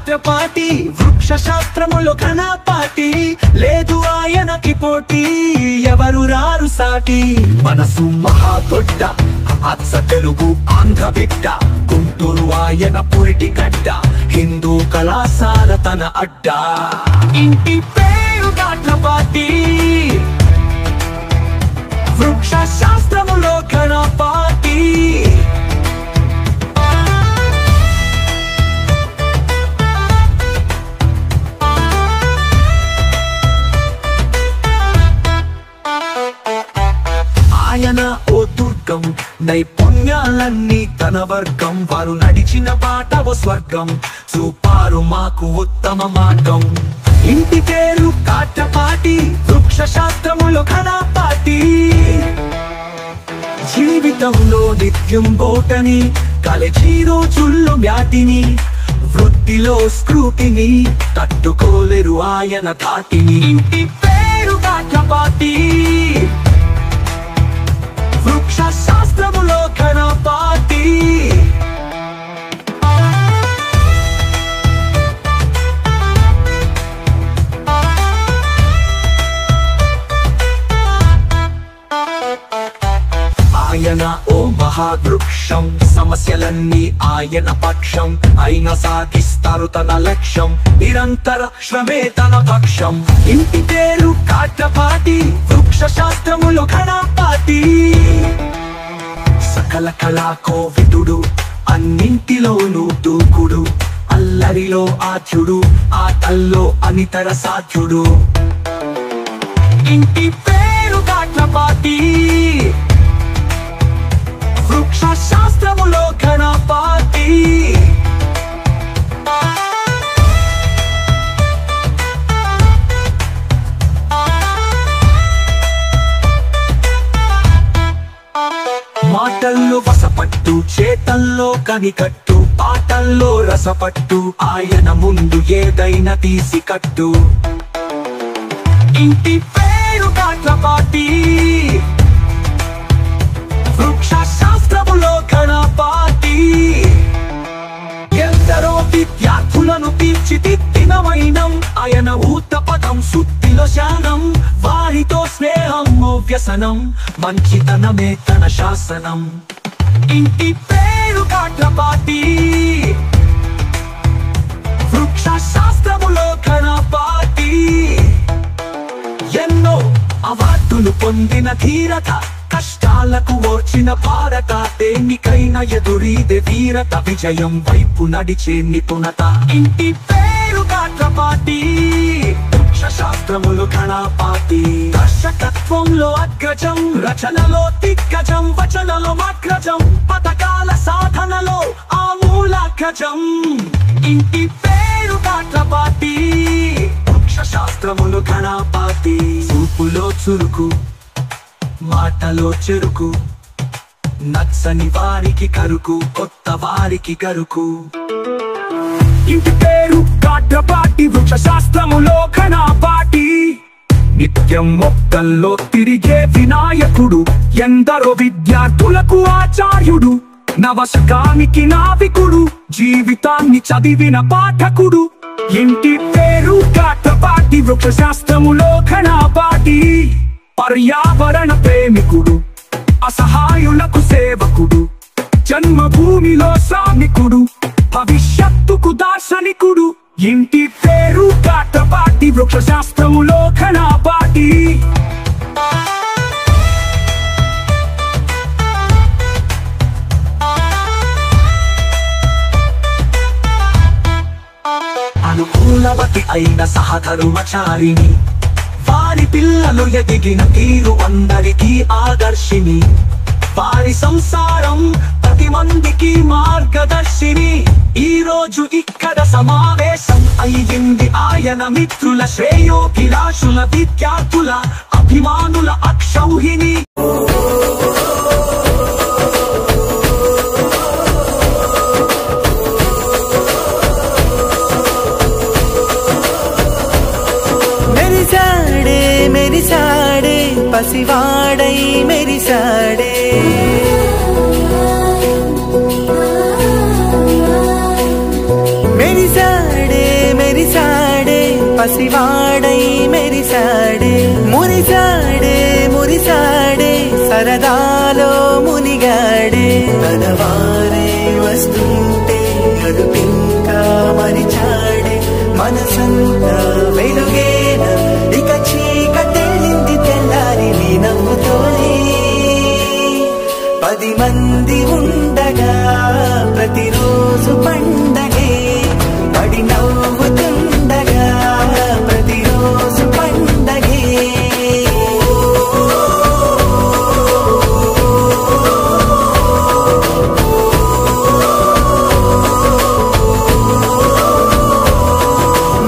కాట్రపాటి వృక్ష శాస్త్రములో ఘనపాటి లేదు ఆయనకి పోటీ ఎవరు రారు సాటి మనసు మహాదొడ్డ అచ్చ తెలుగు ఆంధ్ర బిడ్డ గుంటూరు ఆయన పురిటి గడ్డ హిందూ కళాశాల తన అడ్డ ఇంటి పేరు కాట్రపాటి వృక్ష శాస్త్రములో ఘనపాటి ఆయన ఓ దుర్గం నైపుణ్యాలన్నీ తన వర్గం వారు నడిచిన బాట ఓ స్వర్గం చూపారు మాకు ఉత్తమ మార్గం ఇంటి పేరు కాట్రపాటి వృక్ష శాస్త్రములో ఘనపాటి జీవితంలో నిత్యం బోటని కాలేజీ రోజుల్లో మ్యాటిని వృత్తిలో స్క్రూటిని తట్టుకోలేరు ఆయన ధాటిని ఇంటి పేరు కాట్రపాటి వృక్ష శాస్త్రములో ఘనపాటి ఆయన ఓ మహావృక్షం సమస్యలన్నీ ఆయన పక్షం అయినా సాగిస్తారు తన లక్ష్యం నిరంతర శ్రమే తన పక్షం ఇంటి పేరు కాట్రపాటి వృక్ష శాస్త్రములో ఘనపాటి సకల కళా కోవిదుడు అన్నింటిలోనూ దూకుడు అల్లరిలో ఆద్యుడు ఆటల్లో అనితర సాధ్యుడు ఇంటి పేరు కాట్రపాటి వృక్ష శాస్త్రములో ఘనపాటి మాటల్లో వసపట్టు చేతల్లో కనికట్టు పాటల్లో రసపట్టు ఆయన ముందు ఏదైనా తీసి కట్టు ఇంటి పేరు కాట్రపాటి వృక్ష శాస్త్రములో ఘనపాటి ఎందరో విద్యార్థులను తీర్చిదిద్దిన వైనం ఆయన ఊత పదం శుద్ధిలో శానం వారితో స్నేహం ఓ వ్యసనం మంచితనమే తన శాసనం ఇంటి పేరు కాట్రపాటి వృక్ష శాస్త్రములో ఘనపాటి ఎన్నో అవార్డులు పొందిన ధీరత కష్టాలకు ఓర్చిన భారత దేనికైనా ఎదురీదే వీరత విజయం వైపు నడిచే నిపుణత ఇంటి పేరు కాట్రపాటి వృక్ష శాస్త్రములు ఘనపాటి దర్శకత్వంలో అగ్రజం రచనలో దిగ్గజం వచనలో అగ్రజం పథకాల సాధనలో ఆమూలాగ్రజం ఇంటి పేరు కాట్రపాటి వృక్ష శాస్త్రములు ఘనపాటి చూపులో చురుకు మాటలో చెరుకు నచ్చని వారికి కరుకు కొత్త వారికి గరుకు ఇంటి పేరు కాట్రపాటి వృక్ష శాస్త్రములో ఘనపాటి నిత్యం మొక్కల్లో తిరిగే వినాయకుడు ఎందరో విద్యార్థులకు ఆచార్యుడు నవశకానికి నావికుడు జీవితాన్ని చదివిన పాఠకుడు ఇంటి పేరు కాట్రపాటి వృక్ష శాస్త్రములో ఘనపాటి పర్యావరణ ప్రేమికుడు అసహాయులకు సేవకుడు జన్మభూమిలో శ్రామికుడు భవిష్యత్తుకు దార్శనికుడు ఇంటి పేరు కాట్రపాటి వృక్ష శాస్త్రములో ఘనపాటి అనుకూలవతి అయిన సహధర్మచారిణి వారి పిల్లలు ఎదిగిన తీరు అందరికీ ఆదర్శిని వారి సంసారం 10 మందికి మార్గదర్శిని ఈ రోజు ఇక్కడ సమావేశం అయ్యింది ఆయన మిత్రుల శ్రేయోభిలాషుల విద్యార్థుల అభిమానుల అక్షౌహిణి మెరిసాడే పసివాడై మెరిసాడే మెరిసాడే పసివాడై మెరిసాడే మురిసాడే మురిసాడే సరదాలో మునిగాడే తనవారే వస్తుంటే అడుపింకా మరిచాడే మనసంతా వెలుగేన ఇక చీకటెళ్ళింది తెల్లారి నీ నవ్వుతోనే 10 మంది ఉండగా ప్రతిరోజు పండగే పడి నవ్వుతుండగా ప్రతిరోజు పండగే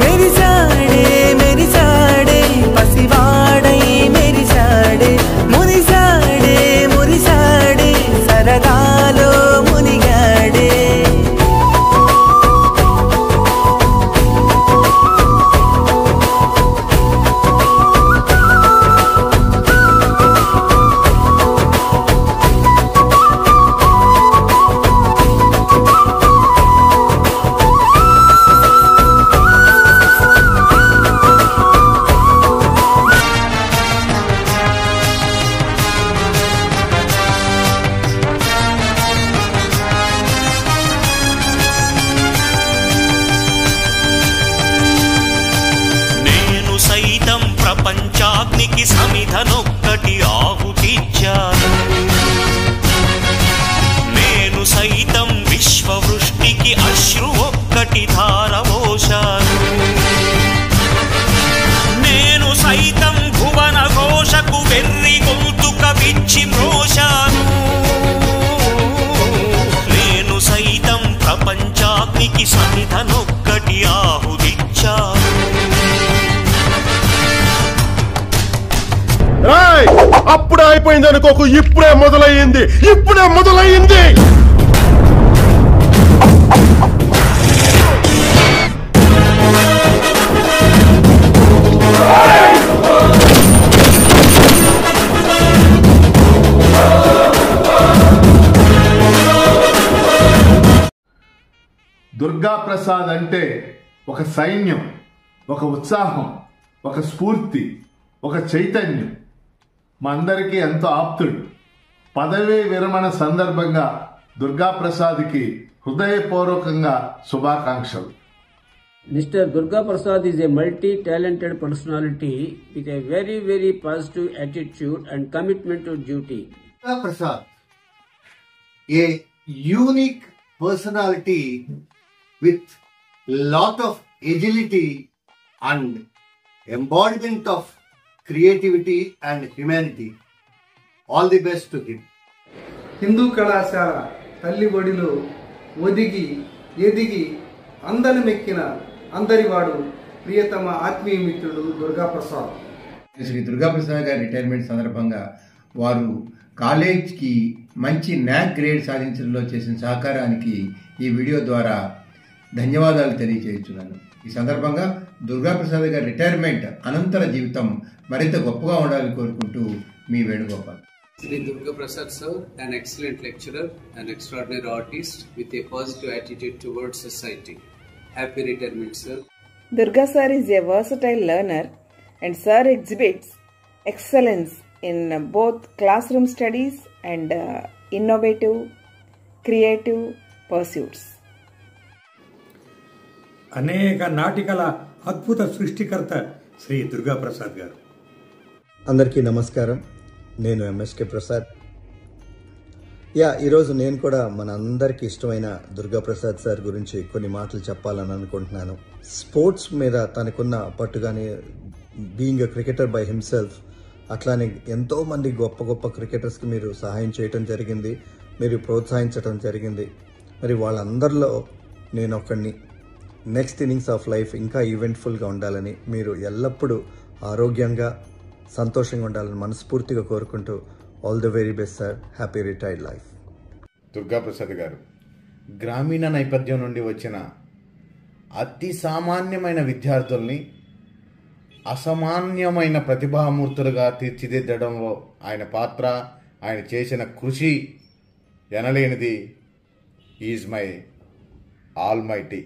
మెరిసాడే మెరిసాడే పసివాడై మెరిసాడే మురిసాడే మురిసాడే సరదాలో మునిగాడే నేను సైతం ప్రపంచాగ్నికి సమిధనొక్కటి ఆహుతిచ్చాను నేను సైతం విశ్వవృష్టికి అశ్రు ఒక్కటి ధారవోశాను నేను సైతం భువన ఘోషకు వెర్రి గొంతుక విచ్చి మ్రోశాను నేను సైతం ప్రపంచాగ్నికి సమిధనొక్కటి ఆహుతిచ్చాను అప్పుడే అయిపోయింది అనుకోకు ఇప్పుడే మొదలయ్యింది దుర్గా ప్రసాద్ అంటే ఒక సైన్యం, ఒక ఉత్సాహం, ఒక స్ఫూర్తి, ఒక చైతన్యం. మా అందరికీ ఎంతో ఆప్తుడు. పదవీ విరమణ సందర్భంగా దుర్గా ప్రసాద్కి హృదయపూర్వకంగా శుభాకాంక్షలు. Mr. Durga Prasad is a multi-talented personality with a very, very positive attitude and commitment to duty. Durga Prasad, a unique personality with lot of agility and embodiment of creativity and humanity. All the best to him. Hindu కళాశాల తల్లి ఒడిలో ఒదిగి ఎదిగి అందను మెక్కిన అందరివాడు ప్రియతమ ఆత్మీయ మిత్రుడు దుర్గాప్రసాద్. శ్రీ దుర్గాప్రసాద్ గారి retirement సందర్భంగా వారు కాలేజ్కి మంచి న్యాక్ గ్రేడ్ సాధించడంలో చేసిన సహకారానికి ఈ వీడియో ద్వారా ధన్యవాదాలు తెలియజేస్తున్నాను. ఈ సందర్భంగా దుర్గాప్రసాద్ గారి రిటైర్మెంట్ అనంతర జీవితం మరింత గొప్పగా ఉండాలని కోరుకుంటూ మీ Venugopal. Sri Durga Prasad sir, an excellent lecturer, an extraordinary artist with a positive attitude towards society. Happy retirement, sir. Durga sir is a versatile learner and sir exhibits excellence in both classroom studies and innovative, creative pursuits. అనేక నాటికల అద్భుత సృష్టికర్త శ్రీ దుర్గా ప్రసాద్ గారు. అందరికీ నమస్కారం. నేను MSK Prasad. ఈరోజు నేను కూడా మన అందరికీ ఇష్టమైన దుర్గా ప్రసాద్ సార్ గురించి కొన్ని మాటలు చెప్పాలని అనుకుంటున్నాను. స్పోర్ట్స్ మీద తనకున్న పట్టుగానే being a cricketer by himself, అట్లానే ఎంతోమంది గొప్ప గొప్ప క్రికెటర్స్కి మీరు సహాయం చేయటం జరిగింది, మీరు ప్రోత్సహించడం జరిగింది. మరి వాళ్ళందరిలో నేను ఒకడిని. నెక్స్ట్ ఇన్నింగ్స్ ఆఫ్ లైఫ్ ఇంకా ఈవెంట్ఫుల్గా ఉండాలని, మీరు ఎల్లప్పుడూ ఆరోగ్యంగా సంతోషంగా ఉండాలని మనస్ఫూర్తిగా కోరుకుంటూ all the very best sir. Happy retired life. Durgaprasad గారు గ్రామీణ నేపథ్యం నుండి వచ్చిన అతి సామాన్యమైన విద్యార్థుల్ని అసామాన్యమైన ప్రతిభామూర్తులుగా తీర్చిదిద్దడంలో ఆయన పాత్ర, ఆయన చేసిన కృషి ఎనలేనిది. Is my all mighty.